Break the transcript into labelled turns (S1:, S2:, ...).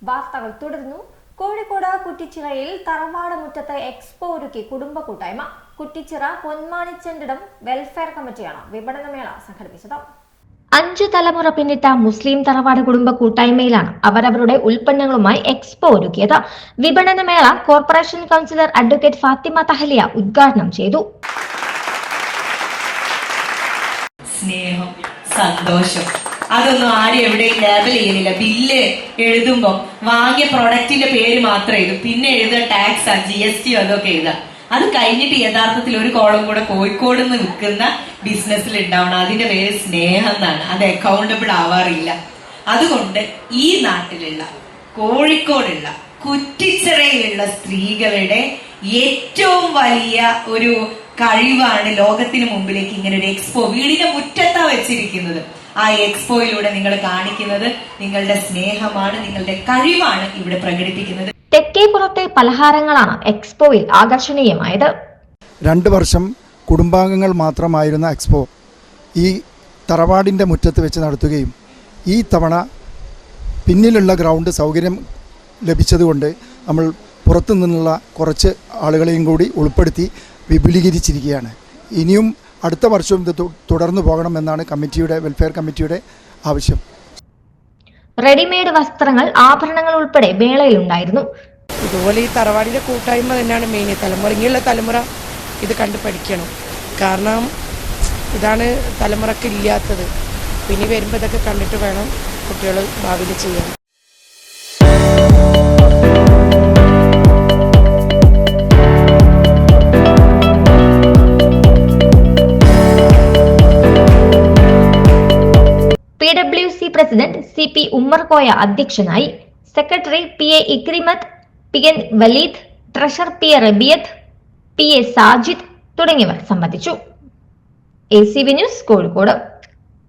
S1: വാർത്തകൾ തുടരുന്നു. കോഴിക്കോട് കുറ്റിച്ചിറയിൽ തറവാട് മുറ്റത്ത് എക്സ്പോ ഒരുക്കി കുടുംബ കൂട്ടായ്മ. കുറ്റിച്ചിറ പൊന്മാണിച്ചെണ്ടിടം വെൽഫെയർ കമ്മിറ്റിയാണ് വിപണനമേള സംഘടിപ്പിച്ചത്. 5 തലമുറ പിന്നിട്ട മുസ്ലിം തറവാട് കുടുംബ കൂട്ടായ്മയിലാണ് അവരവരുടെ ഉൽപ്പന്നങ്ങളുമായി എക്സ്പോ ഒരുക്കിയത്. വിപണനമേള corporation councillor advocate Fathima Thahaliya ഉദ്ഘാടനം ചെയ്തു.
S2: സ്നേഹം, സന്തോഷം അതൊന്നും ആരും എവിടെയും ലേബൽ ചെയ്യുന്നില്ല. ബില്ല് എഴുതുമ്പോൾ വാങ്ങിയ പ്രൊഡക്റ്റിന്റെ പേര് മാത്രം എഴുതും, പിന്നെ എഴുതുക ടാക്സ്, GST അതൊക്കെ എഴുതാം. അത് കഴിഞ്ഞിട്ട് യഥാർത്ഥത്തിൽ ഒരു കോളം കൂടെ കോഴിക്കോട് നിന്ന് വിൽക്കുന്ന ബിസിനസ്സിൽ ഉണ്ടാവണം. അതിന്റെ പേര് സ്നേഹം എന്നാണ്. അത് അക്കൗണ്ടബിൾ ആവാറില്ല. അതുകൊണ്ട് ഈ നാട്ടിലുള്ള കോഴിക്കോടുള്ള കുറ്റിച്ചിറയിലുള്ള സ്ത്രീകളുടെ ഏറ്റവും വലിയ ഒരു കഴിവാണ് ലോകത്തിന് മുമ്പിലേക്ക് ഇങ്ങനെ ഒരു എക്സ്പോ വീടിന്റെ മുറ്റത്താ വെച്ചിരിക്കുന്നത്. ആ എക്സ്പോയിലൂടെ നിങ്ങൾ കാണിക്കുന്നത് നിങ്ങളുടെ സ്നേഹമാണ്, നിങ്ങളുടെ കഴിവാണ് ഇവിടെ പ്രകടിപ്പിക്കുന്നത്.
S1: തെക്കേപ്പുറത്തെ പലഹാരങ്ങളാണ് എക്സ്പോയിൽ ആകർഷണീയമായത്.
S3: 2 വർഷം കുടുംബാംഗങ്ങൾ മാത്രമായിരുന്ന എക്സ്പോ ഈ തറവാടിൻ്റെ മുറ്റത്ത് വെച്ച് നടത്തുകയും ഈ തവണ പിന്നിലുള്ള ഗ്രൗണ്ട് സൗകര്യം ലഭിച്ചതുകൊണ്ട് നമ്മൾ പുറത്തു നിന്നുള്ള കുറച്ച് ആളുകളെയും കൂടി ഉൾപ്പെടുത്തി വിപുലീകരിച്ചിരിക്കുകയാണ്. ഇനിയും അടുത്ത വർഷവും ഇത് തുടർന്നു പോകണമെന്നാണ് വെൽഫെയർ കമ്മിറ്റിയുടെ ആവശ്യം.
S1: റെഡിമെയ്ഡ് വസ്ത്രങ്ങൾ, ആഭരണങ്ങൾ ഉൾപ്പെടെ മേളയിലുണ്ടായിരുന്നു.
S4: ഇതുപോലെ ഈ തറവാടിൻ്റെ കൂട്ടായ്മ തന്നെയാണ് മെയിൻ. ഇനിയുള്ള തലമുറ ഇത് കണ്ട് പഠിക്കണം. കാരണം ഇതാണ് തലമുറക്ക് ഇല്ലാത്തത്. പിന്നെ വരുമ്പോൾ ഇതൊക്കെ കണ്ടിട്ട് വേണം കുട്ടികൾ ഭാവിയിൽ ചെയ്യാൻ.
S1: PWC president CP Ummer Koya അധ്യക്ഷനായി. Secretary PA Ikrimath, PN Waleed, treasurer PA Rabiyath, PA Sajid തുടങ്ങിയവർ സംബന്ധിച്ചു. ACV news, Kozhikode.